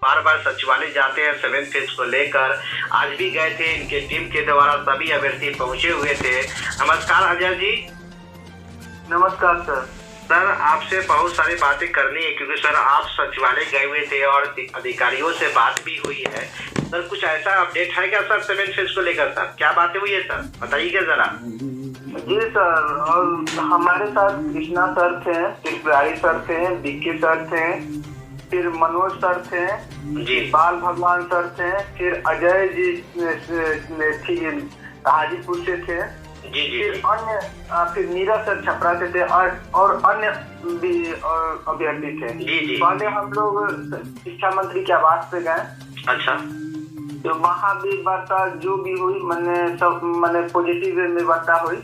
बार बार सचिवालय जाते हैं 7 फेज को लेकर। आज भी गए थे, इनके टीम के द्वारा सभी अभ्यर्थी पहुंचे हुए थे। नमस्कार अजय जी। नमस्कार सर। सर आपसे बहुत सारी बातें करनी है क्योंकि सर आप सचिवालय गए हुए थे और अधिकारियों से बात भी हुई है। सर कुछ ऐसा अपडेट है क्या सर 7 फेज को लेकर? सर क्या बातें हुई है सर, बताइए जरा। जी सर, और हमारे साथ कृष्णा सर थे, त्रिपुरारी सर थे, बीके सर थे, फिर मनोज सर थे जी, बाल भगवान सर थे, फिर अजय जी हाजीपुर से थे जी जी, फिर अन्य फिर नीरज सर छपरा से थे और अन्य भी अभ्यर्थी थे। जी जी। पहले हम लोग शिक्षा मंत्री के आवास पे गए। अच्छा। तो वहाँ भी वार्ता जो भी हुई मैंने पॉजिटिव में वार्ता हुई।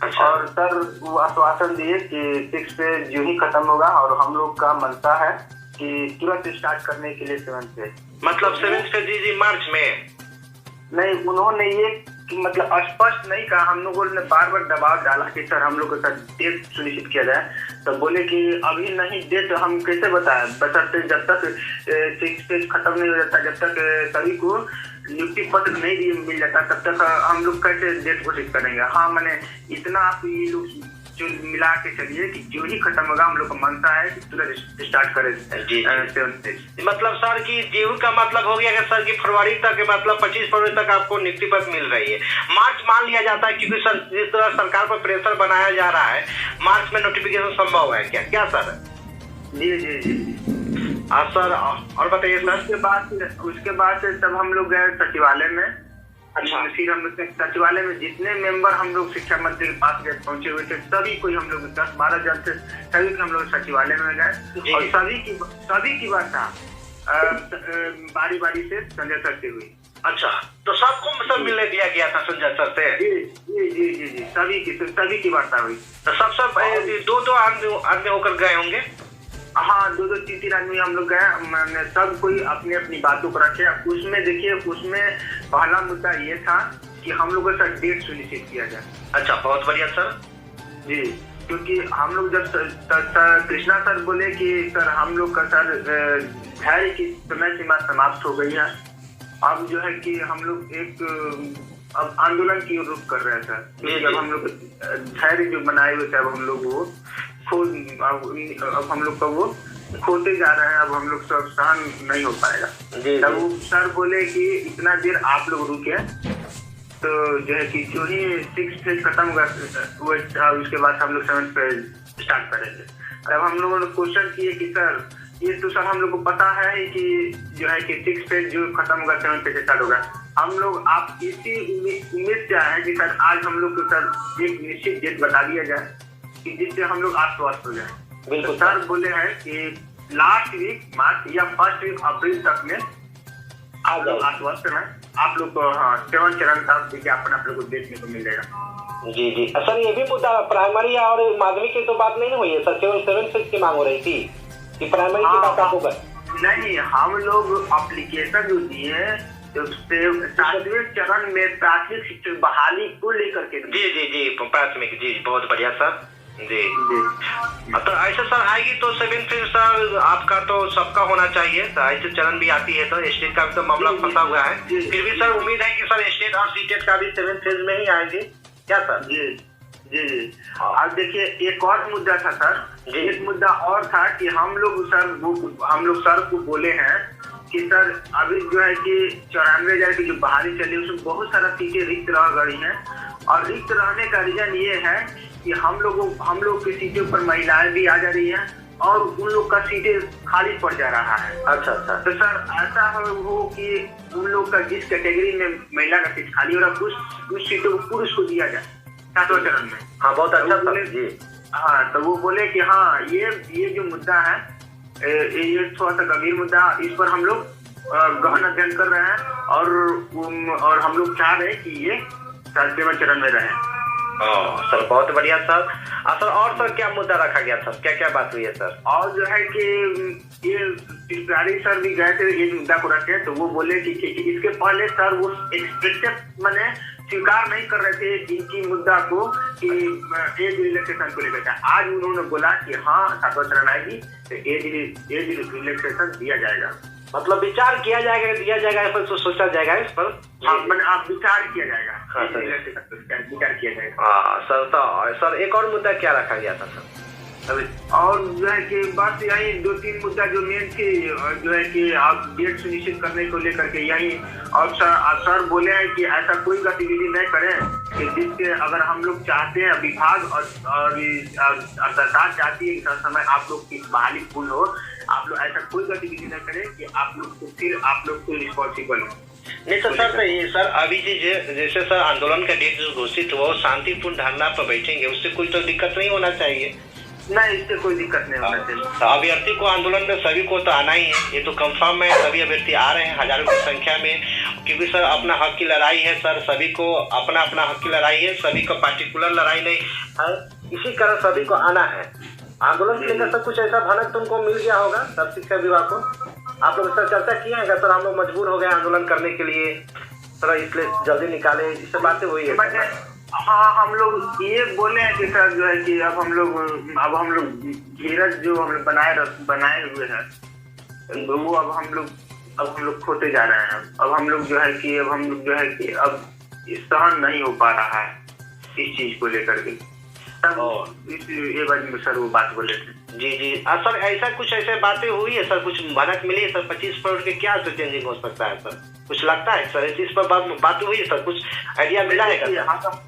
अच्छा। और सर वो आश्वासन दिए कि 6 फेज जो ही खत्म होगा और हम लोग का मनता है कि तुरंत स्टार्ट करने के लिए 7 फेज। मतलब 7 फेज जी मार्च में? नहीं, उन्होंने ये मतलब स्पष्ट नहीं कहा। हम लोगों ने बार बार दबाव डाला कि सर हम लोग को सर डेट सुनिश्चित किया जाए। तो बोले कि अभी नहीं, डेट हम कैसे बताएं, बशर्ते जब तक 6 फेज खत्म नहीं हो जाता, जब तक सभी को नियुक्ति पत्र नहीं मिल जाता, तब तक हम लोग कैसे डेट घोषित करेंगे। हाँ, मैंने इतना आप ये लोग जो मिला के चलिए कि जो ही खत्म होगा हम लोग को मानता है कि तुरंत स्टार्ट करें। मतलब सर की जीव का मतलब हो गया कि सर की फरवरी तक, मतलब 25 फरवरी तक आपको नियुक्ति पत्र मिल रही है। मार्च मान लिया जाता है क्योंकि सर जिस तरह सरकार पर प्रेशर बनाया जा रहा है, मार्च में नोटिफिकेशन संभव है क्या सर? जी जी जी। सर और बताइए सर। उसके बाद से तब हम लोग गए सचिवालय में। अच्छा। फिर हम लोग सचिवालय में जितने मेंबर हम लोग शिक्षा मंत्री के पास गए पहुंचे हुए थे, सभी को हम लोग 10-12 जन से सभी हम लोग सचिवालय में गए और सभी की वार्ता बारी बारी से संजय सर से हुई। अच्छा, तो सबको सर मिलने दिया गया था संजय सर से? जी जी जी जी जी, सभी की वार्ता हुई। तो सब दो आदमी होकर गए होंगे? हाँ, 2-3 आदमी हम लोग गए। मैंने सब कोई अपनी अपनी बातों को रखे। उसमें देखिए, उसमें पहला मुद्दा ये था कि हम लोग का सर डेट सुनिश्चित किया जाए। अच्छा, बहुत बढ़िया सर। जी, क्योंकि हम लोग जब कृष्णा सर बोले कि सर हम लोग का सर धैर्य की समय सीमा समाप्त हो गई है, अब जो है कि हम लोग एक अब आंदोलन की रुख कर रहे हैं सर। जब हम लोग धैर्य जो बनाए हुए थे, अब हम लोग वो अब हम लोग का वो खोते जा रहे हैं। अब हम लोग सब सहन नहीं हो पाएगा। तब वो सर बोले कि इतना देर आप लोग रुके, तो जो है कि जो ही 6 फेज खत्म होगा उसके बाद हम लोग 7 फेज स्टार्ट करेंगे। तब हम लोगों ने क्वेश्चन किए कि सर ये तो सर हम लोग को पता है कि जो है कि 6 फेज जो खत्म होगा 7 फेज स्टार्ट होगा। हम लोग आप इसी उम्मीद से आए हैं कि सर आज हम लोग को सर एक निश्चित डेट बता दिया जाए कि जिससे हम लोग आश्वस्त हो जाए। बिल्कुल। सर बोले हैं कि लास्ट वीक मार्च या फर्स्ट वीक अप्रैल तक में आप लोग आश्वस्त हैं। आप लोग को 7 चरण का विज्ञापन आप लोग को देखने को मिल जाएगा। जी जी। सर ये भी मुद्दा प्राइमरी और माध्यमिक की तो बात नहीं हुई है सर, केवल 7 फेज की मांग हो रही थी कि प्राइमरी की बात आपको नहीं, हम लोग एप्लीकेशन जो दिए 7वें चरण में प्राथमिक शिक्षक बहाली को लेकर के। जी जी जी, प्राथमिक। जी, बहुत बढ़िया सर। जी जी। तो ऐसे सर आएगी तो 7 फेज सर आपका तो सबका होना चाहिए। ऐसे चरण भी आती है तो स्टेट का भी तो मामला फंसा हुआ है। फिर भी सर उम्मीद है कि सर स्टेट और सीटेट का भी 7 फेज में ही आएगी क्या सर? जी जी जी। अब देखिए, एक और मुद्दा था सर। एक मुद्दा और था कि हम लोग सर को बोले हैं कि सर अभी जो है कि 94,000 की जो बहाली चली उसमें बहुत सारा सीटें रिक्त रह गई हैं। और रिक्त रहने का रीजन ये है कि हम लोग की सीटों पर महिलाएं भी आ जा रही हैं और उन लोग का सीटें खाली पड़ जा रहा है। अच्छा अच्छा। तो सर ऐसा हो कि उन लोग का जिस कैटेगरी में महिला का सीट खाली हो रहा है उस सीटों को पुरुष को दिया जाए 7वें चरण में। हाँ, बहुत अच्छा सर। जी हाँ, तो वो बोले कि हाँ ये जो मुद्दा है ये थोड़ा सा गंभीर मुद्दा, इस पर हम लोग गहन अध्ययन कर रहे हैं और हम लोग चाह रहे हैं कि ये 7वें चरण में रहे। सर बहुत बढ़िया सर। सर और सर क्या मुद्दा रखा गया था, क्या क्या बात हुई है सर? और जो है कि ये तिवारी सर भी गए थे इस मुद्दा को रखे, तो वो बोले कि इसके पहले सर वो एक्सपेक्टेड मैंने स्वीकार नहीं कर रहे थे इनकी मुद्दा को कि एज रिलैक्सेशन को लेकर। आज उन्होंने बोला कि हाँ 7वां चरण आएगी तो एज रिलैक्सेशन दिया जाएगा। मतलब विचार किया जाएगा, दिया जाएगा, इस पर सोचा जाएगा इस पर। हाँ, मैंने आप विचार किया जाएगा। हाँ सर, विचार किया जाएगा। हाँ सर। तो सर एक और मुद्दा क्या रखा गया था सर अभी? और जो है कि बस यही 2-3 मुद्दा जो मेन थी, जो है कि आप डेट सुनिश्चित करने को लेकर के यही। और सर बोले हैं कि ऐसा कोई गतिविधि नहीं करें कि जिससे अगर हम लोग चाहते हैं विभाग और सरकार चाहती है कि समय आप लोग की बहाली पूर्ण हो, आप लोग ऐसा कोई गतिविधि नहीं करें कि आप लोग को फिर आप लोग को रिस्पॉन्सिबल हो। नहीं तो सर अभी जैसे सर आंदोलन का डेट जो घोषित हुआ वो शांतिपूर्ण धरना पर बैठेंगे, उससे कोई तो दिक्कत नहीं होना चाहिए। नहीं, इससे कोई दिक्कत नहीं होना चाहिए। अभ्यर्थी को आंदोलन में सभी को तो आना ही है, ये तो कंफर्म है। सभी अभ्यर्थी आ रहे हैं हजारों की संख्या में, क्योंकि सर अपना हक की लड़ाई है सर, सभी को अपना अपना हक की लड़ाई है, सभी को पार्टिकुलर लड़ाई नहीं है। इसी कारण सभी को आना है। आंदोलन के लेकर सब कुछ ऐसा भनक तुमको मिल गया होगा सर शिक्षा विभाग को, आप लोग सर चर्चा किए हैं सर? हम लोग मजबूर हो गए आंदोलन करने के लिए सर, इसलिए जल्दी निकाले, इससे बातें हुई है। हाँ, हम लोग ये बोले हैं कि सर जो है कि अब हम लोग धीरज जो हम लोग बनाए हुए हैं वो अब हम लोग खोते जा रहे हैं। अब हम लोग जो है कि अब सहन नहीं हो पा रहा है इस चीज को लेकर के। ये बात में सर वो बात बोले थे। जी सर, ऐसे बातें हुई है सर, कुछ भनक मिली है सर 25 करोड़ के क्या चेंजिंग हो सकता है सर? कुछ लगता है सर इस पर बात हुई है सर? कुछ आइडिया मिला है क्या?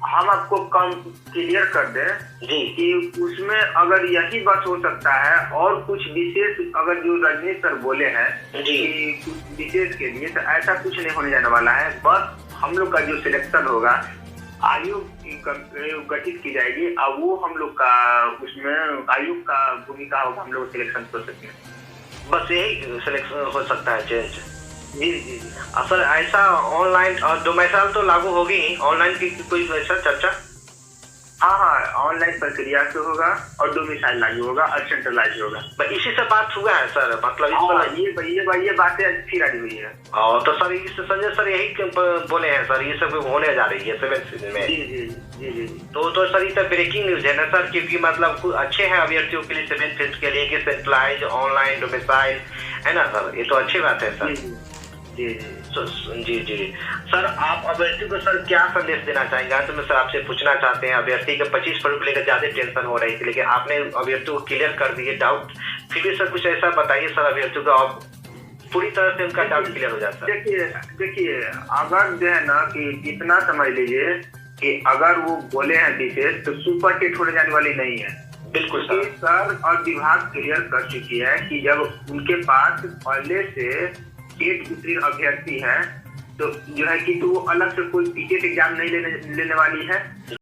हम आपको कम क्लियर कर दें जी कि उसमें अगर यही बात हो सकता है और कुछ विशेष अगर जो रजनी सर बोले हैं कि कुछ विशेष के लिए, तो ऐसा कुछ नहीं होने जाने वाला है। बस हम लोग का जो सिलेक्शन होगा, आयोग गठित की जाएगी, अब वो हम लोग का उसमें आयोग का भूमिका होगा, हम लोग सिलेक्शन प्रोसेस में। बस यही सिलेक्शन हो सकता है चेंज। जी। सर ऐसा ऑनलाइन और डोमिसाइल तो लागू होगी, ऑनलाइन की कोई ऐसा चर्चा? हाँ, ऑनलाइन प्रक्रिया से होगा और डोमिसाइल लागू होगा और सेंट्रलाइज होगा। इसी से बात हुआ है सर, मतलब इस पर ये बातें अच्छी रही हुई है। तो सर इस संजय सर यही बोले हैं सर, ये सब होने जा रही है 7 सीजन में। जी। तो सर ये ब्रेकिंग न्यूज है ना सर, क्योंकि मतलब अच्छे हैं अभ्यर्थियों के लिए 7 फेज के लिए कि सेंट्रलाइज, ऑनलाइन, डोमिसाइल, है ना सर? ये तो अच्छी बात है सर। जी सर, आप अभ्यर्थी को सर क्या संदेश देना चाहेंगे? अंत में सर आपसे पूछना चाहते हैं, अभ्यर्थी के 25 करोड़ को लेकर ज्यादा टेंशन हो रही थी, लेकिन आपने अभ्यर्थी को क्लियर कर दिए डाउट, फिर भी सर कुछ ऐसा बताइए सर अभ्यर्थी को आप पूरी तरह से उनका डाउट क्लियर हो जाता है। देखिए अगर जो है ना कि इतना समझ लीजिए कि अगर वो बोले हैं विशेष, तो सुपर टेट होने जाने वाली नहीं है। बिल्कुल सर और विभाग क्लियर कर चुकी है कि जब उनके पास पहले से टेट उत्तीर्ण अभ्यर्थी है तो जो है कि तो वो अलग से कोई टेट एग्जाम नहीं लेने वाली है।